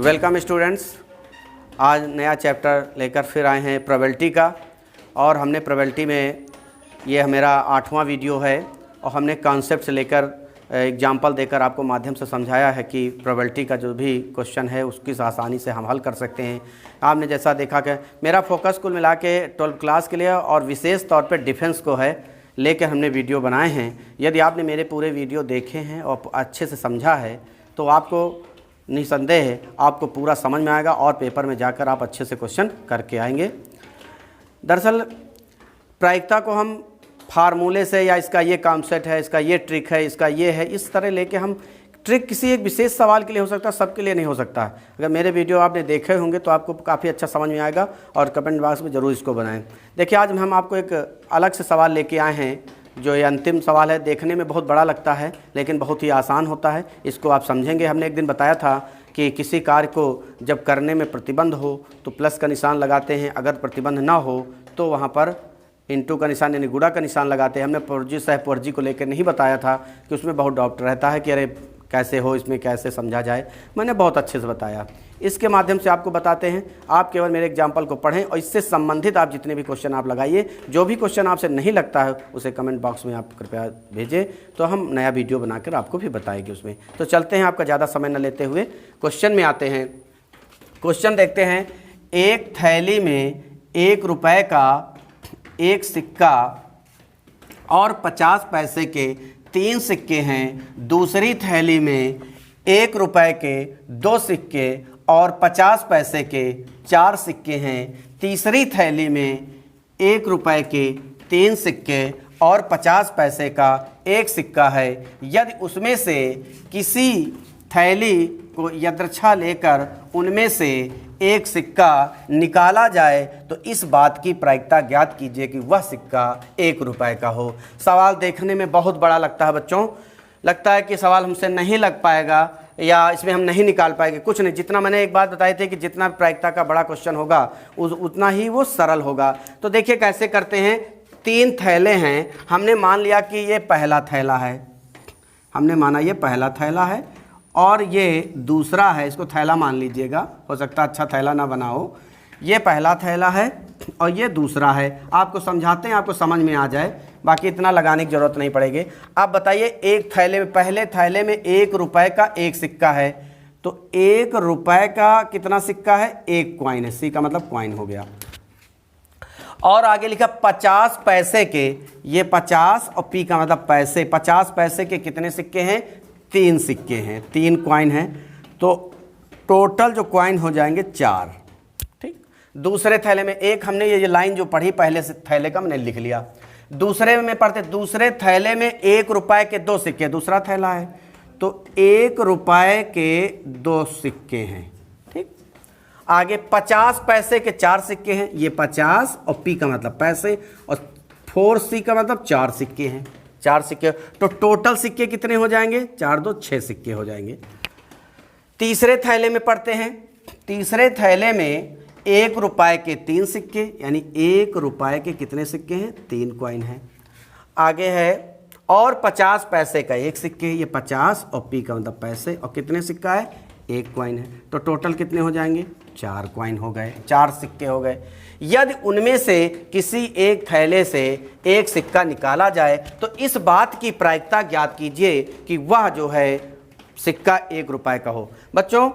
Welcome students. आज नया chapter लेकर फिर आए हैं प्रोबेबिलिटी का। और हमने प्रोबेबिलिटी में ये मेरा 8वां वीडियो है और हमने कॉन्सेप्ट से लेकर एग्जाम्पल देकर आपको माध्यम से समझाया है कि प्रोबेबिलिटी का जो भी क्वेश्चन है उसकी आसानी से हम हल कर सकते हैं। आपने जैसा देखा कि मेरा फोकस कुल मिला के 12th क्लास के लिए और विशेष तौर पे डिफेंस को है लेकर हमने वीडियो बनाए हैं। यदि आपने मेरे पूरे वीडियो देखे हैं और अच्छे से समझा है तो आपको निसंदेह आपको पूरा समझ में आएगा और पेपर में जाकर आप अच्छे से क्वेश्चन करके आएंगे। दरअसल प्रायिकता को हम फार्मूले से या इसका ये कॉन्सेप्ट है, इसका ये ट्रिक है, इसका ये है, इस तरह लेके हम ट्रिक किसी एक विशेष सवाल के लिए हो सकता है, सबके लिए नहीं हो सकता। अगर मेरे वीडियो आपने देखे होंगे तो आपको काफ़ी अच्छा समझ में आएगा और कमेंट बॉक्स में ज़रूर इसको बनाएं। देखिए आज हम आपको एक अलग से सवाल लेके आए हैं। जो ये अंतिम सवाल है देखने में बहुत बड़ा लगता है लेकिन बहुत ही आसान होता है। इसको आप समझेंगे। हमने एक दिन बताया था कि किसी कार्य को जब करने में प्रतिबंध हो तो प्लस का निशान लगाते हैं, अगर प्रतिबंध ना हो तो वहाँ पर इंटू का निशान यानी गुणा का निशान लगाते हैं। हमने पुर्जी सह पुर्जी को लेकर नहीं बताया था कि उसमें बहुत डाउट रहता है कि अरे कैसे हो, इसमें कैसे समझा जाए। मैंने बहुत अच्छे से बताया। इसके माध्यम से आपको बताते हैं, आप केवल मेरे एग्जाम्पल को पढ़ें और इससे संबंधित आप जितने भी क्वेश्चन आप लगाइए। जो भी क्वेश्चन आपसे नहीं लगता है उसे कमेंट बॉक्स में आप कृपया भेजें तो हम नया वीडियो बनाकर आपको भी बताएंगे उसमें। तो चलते हैं, आपका ज़्यादा समय न लेते हुए क्वेश्चन में आते हैं। क्वेश्चन देखते हैं। एक थैली में 1 रुपये का एक सिक्का और 50 पैसे के 3 सिक्के हैं। दूसरी थैली में 1 रुपये के 2 सिक्के और 50 पैसे के 4 सिक्के हैं। तीसरी थैली में 1 रुपये के 3 सिक्के और 50 पैसे का 1 सिक्का है। यदि उसमें से किसी थैली को यदृच्छा लेकर उनमें से 1 सिक्का निकाला जाए तो इस बात की प्रायिकता ज्ञात कीजिए कि वह सिक्का 1 रुपये का हो। सवाल देखने में बहुत बड़ा लगता है बच्चों, लगता है कि सवाल हमसे नहीं लग पाएगा या इसमें हम नहीं निकाल पाएंगे। कुछ नहीं, जितना मैंने एक बात बताई थी कि जितना प्रायिकता का बड़ा क्वेश्चन होगा उतना ही वो सरल होगा। तो देखिए कैसे करते हैं। 3 थैले हैं। हमने मान लिया कि ये पहला थैला है, हमने माना ये पहला थैला है और ये दूसरा है, इसको थैला मान लीजिएगा, हो सकता है अच्छा थैला ना बना हो। ये पहला थैला है और ये दूसरा है। आपको समझाते हैं, आपको समझ में आ जाए, बाकी इतना लगाने की ज़रूरत नहीं पड़ेगी। आप बताइए, एक थैले में, पहले थैले में 1 रुपये का 1 सिक्का है तो 1 रुपये का कितना सिक्का है? 1 कॉइन है। सी का मतलब कॉइन हो गया। और आगे लिखा 50 पैसे के, ये 50 और पी का मतलब पैसे। 50 पैसे के कितने सिक्के हैं? 3 सिक्के हैं, 3 कॉइन हैं। तो टोटल जो कॉइन हो जाएंगे 4। ठीक। दूसरे थैले में एक, हमने ये लाइन जो पढ़ी पहले से थैले का मैंने लिख लिया। दूसरे में पढ़ते, दूसरे थैले में 1 रुपये के 2 सिक्के, दूसरा थैला है तो 1 रुपये के 2 सिक्के हैं। ठीक। आगे 50 पैसे के 4 सिक्के हैं। ये 50 और पी का मतलब पैसे और 4 सी का मतलब 4 सिक्के हैं। 4 सिक्के, तो टोटल सिक्के कितने हो जाएंगे? 4 2 6 सिक्के हो जाएंगे। तीसरे थैले में पढ़ते हैं। तीसरे थैले में 1 रुपये के 3 सिक्के, यानी 1 रुपये के कितने सिक्के हैं? 3 कॉइन हैं। आगे है और 50 पैसे का 1 सिक्के, ये 50 और पी का मतलब पैसे और कितने सिक्का है? 1 कॉइन है। तो टोटल कितने हो जाएंगे? 4 कॉइन हो गए, 4 सिक्के हो गए। यदि उनमें से किसी एक थैले से 1 सिक्का निकाला जाए तो इस बात की प्रायिकता ज्ञात कीजिए कि वह जो है सिक्का 1 रुपये का हो। बच्चों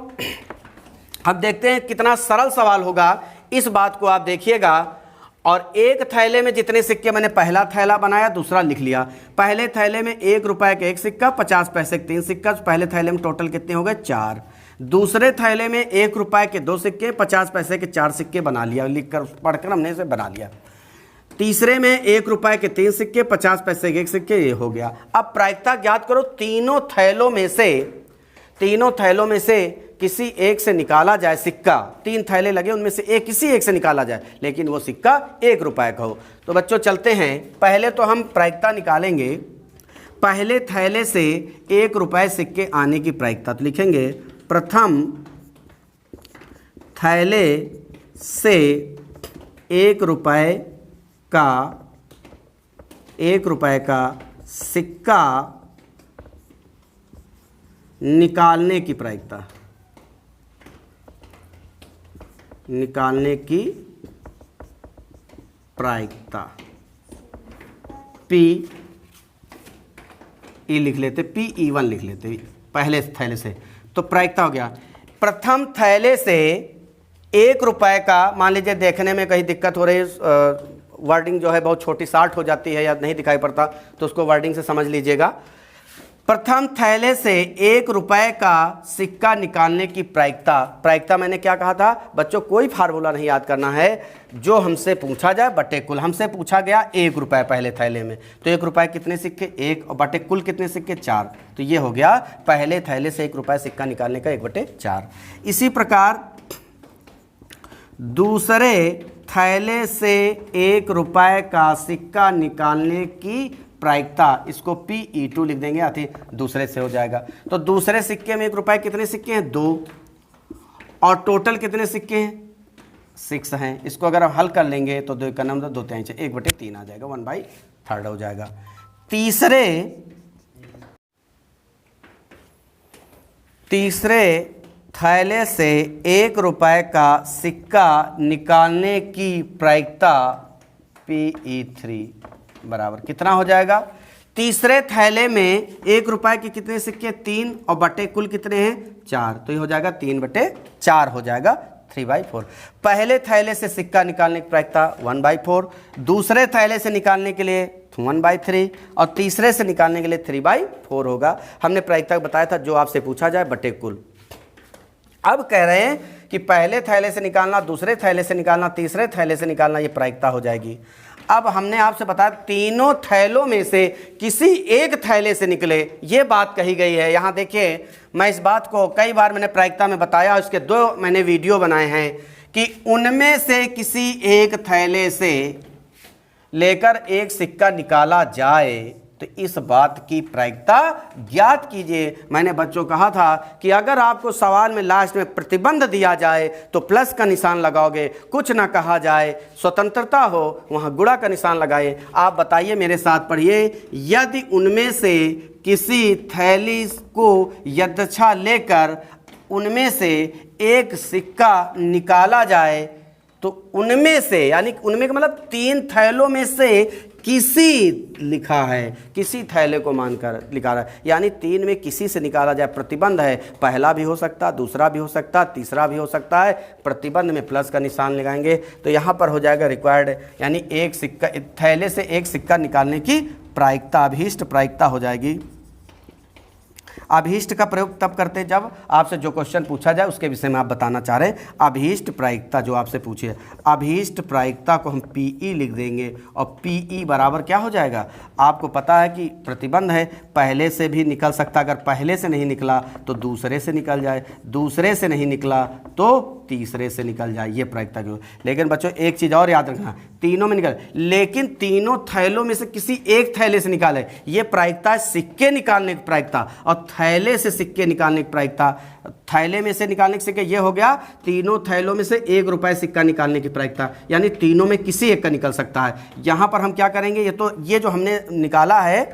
अब देखते हैं कितना सरल सवाल होगा। इस बात को आप देखिएगा। और एक थैले में जितने सिक्के, मैंने पहला थैला बनाया, दूसरा लिख लिया। पहले थैले में 1 रुपये का 1 सिक्का, 50 पैसे के 3 सिक्का, पहले थैले में टोटल कितने हो गए? 4। दूसरे थैले में 1 रुपये के 2 सिक्के, 50 पैसे के 4 सिक्के बना लिया, लिखकर पढ़कर हमने इसे बना लिया। तीसरे में 1 रुपये के 3 सिक्के, 50 पैसे के 1 सिक्के, ये हो गया। अब प्रायिकता ज्ञात करो। तीनों थैलों में से किसी एक से निकाला जाए सिक्का, 3 थैले लगे, उनमें से किसी एक से निकाला जाए लेकिन वो सिक्का 1 रुपये का हो। तो बच्चों चलते हैं, पहले तो हम प्रायिकता निकालेंगे। पहले थैले से 1 रुपये सिक्के आने की प्रायिकता तो लिखेंगे, प्रथम थैले से 1 रुपये का सिक्का निकालने की प्रायिकता। निकालने की प्रायिकता, पी ई लिख लेते, PE1 लिख लेते पहले थैले से। तो प्रायिकता हो गया, प्रथम थैले से 1 रुपए का, मान लीजिए देखने में कहीं दिक्कत हो रही है, वर्डिंग जो है बहुत छोटी शार्ट हो जाती है या नहीं दिखाई पड़ता, तो उसको वर्डिंग से समझ लीजिएगा। प्रथम थैले से 1 रुपए का सिक्का निकालने की प्रायिकता, प्रायिकता मैंने क्या कहा था बच्चों, कोई फार्मूला नहीं याद करना है, जो हमसे पूछा जाए बटे कुल। हमसे पूछा गया 1 रुपए पहले थैले में, तो 1 रुपए कितने सिक्के, 1, और बटे कुल कितने सिक्के, 4। तो ये हो गया पहले थैले से 1 रुपए सिक्का निकालने का 1/4। इसी प्रकार दूसरे थैले से 1 रुपए का सिक्का निकालने की प्रायिकता, इसको PE2 लिख देंगे, आती दूसरे से हो जाएगा। तो दूसरे सिक्के में 1 रुपए कितने सिक्के हैं, 2, और टोटल कितने सिक्के हैं, 6 हैं। इसको अगर आप हल कर लेंगे तो 2 का नंबर 2 3 1/3 आ जाएगा, 1/3 हो जाएगा। तीसरे थैले से 1 रुपए का सिक्का निकालने की प्रायिकता PE3 बराबर कितना हो जाएगा, तीसरे थैले में 1 रुपए के कितने सिक्के, 3, और बटे कुल कितने हैं, 4। तो ये हो जाएगा 3/4 हो जाएगा, 3/4। पहले थैले से सिक्का निकालने की प्रायिकता 1/4, दूसरे थैले से निकालने के लिए 1/3, और तीसरे से निकालने के लिए 3/4 होगा। हमने प्रायिकता बताया था, जो आपसे पूछा जाए बटे कुल। अब कह रहे हैं कि पहले थैले से निकालना, दूसरे थैले से निकालना, तीसरे थैले से निकालना, ये प्रायिकता हो जाएगी। अब हमने आपसे बताया तीनों थैलों में से किसी एक थैले से निकले, ये बात कही गई है। यहाँ देखिए, मैं इस बात को कई बार मैंने प्रायिकता में बताया, उसके 2 मैंने वीडियो बनाए हैं कि उनमें से किसी एक थैले से लेकर एक सिक्का निकाला जाए तो इस बात की प्रायिकता ज्ञात कीजिए। मैंने बच्चों कहा था कि अगर आपको सवाल में लास्ट में प्रतिबंध दिया जाए तो प्लस का निशान लगाओगे, कुछ ना कहा जाए, स्वतंत्रता हो, वहाँ गुणा का निशान लगाए। आप बताइए, मेरे साथ पढ़िए, यदि उनमें से किसी थैली को यदृच्छा लेकर उनमें से एक सिक्का निकाला जाए तो उनमें से, यानी उनमें का मतलब 3 थैलों में से किसी लिखा है, किसी थैले को मानकर लिखा रहा है, यानी 3 में किसी से निकाला जाए। प्रतिबंध है, पहला भी हो सकता, दूसरा भी हो सकता, तीसरा भी हो सकता है। प्रतिबंध में प्लस का निशान लगाएंगे तो यहाँ पर हो जाएगा रिक्वायर्ड, यानी एक सिक्का, थैले से एक सिक्का निकालने की प्रायिकता, अभीष्ट प्रायिकता हो जाएगी। अभीष्ट का प्रयोग तब करते हैं जब आपसे जो क्वेश्चन पूछा जाए उसके विषय में आप बताना चाह रहे हैं। अभीष्ट प्रायिकता जो आपसे पूछे, अभीष्ट प्रायिकता को हम PE लिख देंगे, और PE बराबर क्या हो जाएगा, आपको पता है कि प्रतिबंध है, पहले से भी निकल सकता, अगर पहले से नहीं निकला तो दूसरे से निकल जाए, दूसरे से नहीं निकला तो तीसरे से निकल जाए, ये प्रायिकता क्यों। लेकिन बच्चों एक चीज़ और याद रखना, तीनों में निकल, लेकिन तीनों थैलों में से किसी एक थैले से निकाले, ये प्रायिकता सिक्के निकालने की प्रायिकता, और थैले से सिक्के निकालने की प्रायिकता, थैले में से निकालने के सिक्के, ये हो गया तीनों थैलों में से 1 रुपए सिक्का निकालने की प्रायिकता, यानी तीनों में किसी एक का निकल सकता है। यहाँ पर हम क्या करेंगे, ये जो हमने निकाला है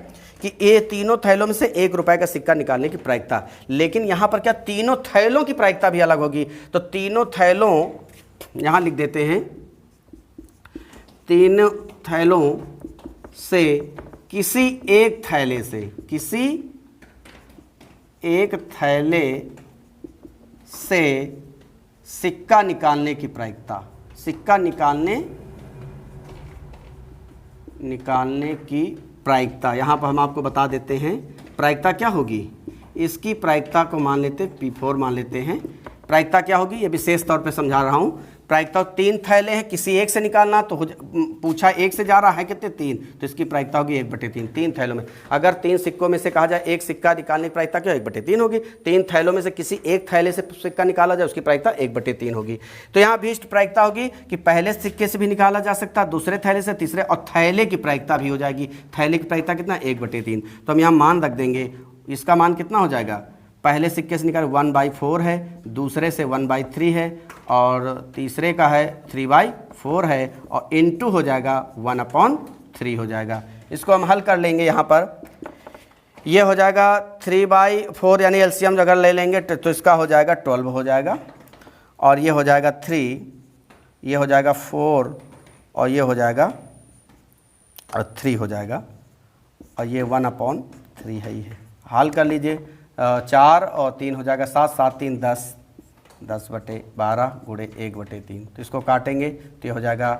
कि ये तीनों थैलों में से 1 रुपए का सिक्का निकालने की प्रायिकता, लेकिन यहाँ पर क्या तीनों थैलों की प्रायिकता भी अलग होगी। तो तीनों थैलों, यहाँ लिख देते हैं, तीनों थैलों से किसी एक थैले से, किसी एक थैले से सिक्का निकालने की प्रायिकता, सिक्का निकालने की प्रायिकता, यहाँ पर हम आपको बता देते हैं प्रायिकता क्या होगी। इसकी प्रायिकता को मान लेते, P4 मान लेते हैं। प्रायिकता क्या होगी, ये विशेष तौर पे समझा रहा हूँ। प्रायिकता 3 थैले हैं, किसी एक से निकालना, तो पूछा एक से जा रहा है कितने, 3, तो इसकी प्रायिकता होगी 1/3। 3 थैलों में, अगर 3 सिक्कों में से कहा जाए एक सिक्का निकालने की प्रायिकता क्या, 1/3 होगी। 3 थैलों में से किसी एक थैले से सिक्का निकाला जाए, उसकी प्रायिकता 1/3 होगी। तो यहाँ अभीष्ट प्रायिकता होगी कि पहले सिक्के से भी निकाला जा सकता, दूसरे थैले से, तीसरे, और थैले की प्रायिकता भी हो जाएगी। थैले की प्रायिकता कितना, 1/3। तो हम यहाँ मान रख देंगे, इसका मान कितना हो जाएगा, पहले सिक्के से निकाले 1/4 है, दूसरे से 1/3 है, और तीसरे का है 3/4 है, और इनटू हो जाएगा 1/3 हो जाएगा। इसको हम हल कर लेंगे, यहाँ पर ये हो जाएगा 3/4, यानी एलसीएम अगर ले लेंगे तो इसका हो जाएगा 12 हो जाएगा, और ये हो जाएगा 3, ये हो जाएगा 4 और ये हो जाएगा 3 हो जाएगा, और ये 1/3 है। ये हल कर लीजिए, 4 और 3 हो जाएगा 7, 7 3 10, 10/12 गुणे 1/3। तो इसको काटेंगे तो ये हो जाएगा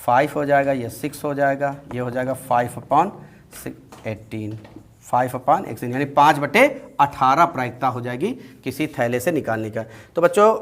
5 हो जाएगा, ये 6 हो जाएगा, ये हो जाएगा 5/18, 5/18 यानी 5/18 प्रायिकता हो जाएगी किसी थैले से निकालने का। तो बच्चों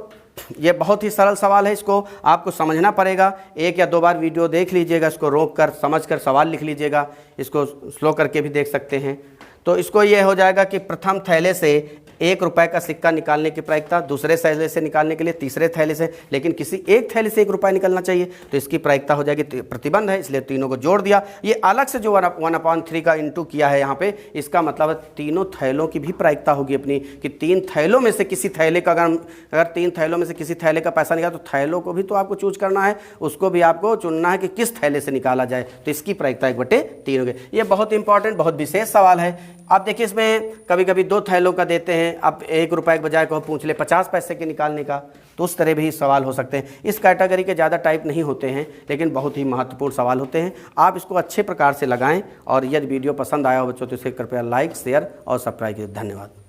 ये बहुत ही सरल सवाल है, इसको आपको समझना पड़ेगा। 1 या 2 बार वीडियो देख लीजिएगा, इसको रोक कर समझ कर सवाल लिख लीजिएगा, इसको स्लो करके भी देख सकते हैं। तो इसको ये हो जाएगा कि प्रथम थैले से 1 रुपये का सिक्का निकालने की प्रायिकता, दूसरे थैले से निकालने के लिए तीसरे थैले से, लेकिन किसी एक थैले से 1 रुपया निकलना चाहिए, तो इसकी प्रायिकता हो जाएगी, प्रतिबंध है इसलिए तीनों को जोड़ दिया। ये अलग से जो 1/3 का इंटू किया है यहाँ पे, इसका मतलब है तीनों थैलों की भी प्रायिकता होगी अपनी, कि 3 थैलों में से किसी थैले का अगर 3 थैलों में से किसी थैले का पैसा निकाला तो थैलों को भी तो आपको चूज करना है, उसको भी आपको चुनना है कि किस थैले से निकाला जाए, तो इसकी प्रायिकता 1/3 होगी। ये बहुत इंपॉर्टेंट, बहुत विशेष सवाल है। आप देखिए इसमें कभी कभी 2 थैलों का देते हैं, अब 1 रुपये के बजाय को पूछ ले 50 पैसे के निकालने का, तो उस तरह भी सवाल हो सकते हैं। इस कैटेगरी के ज़्यादा टाइप नहीं होते हैं, लेकिन बहुत ही महत्वपूर्ण सवाल होते हैं। आप इसको अच्छे प्रकार से लगाएं, और यदि वीडियो पसंद आया हो बच्चों तो इसे कृपया लाइक, शेयर और सब्सक्राइब कीजिए। धन्यवाद।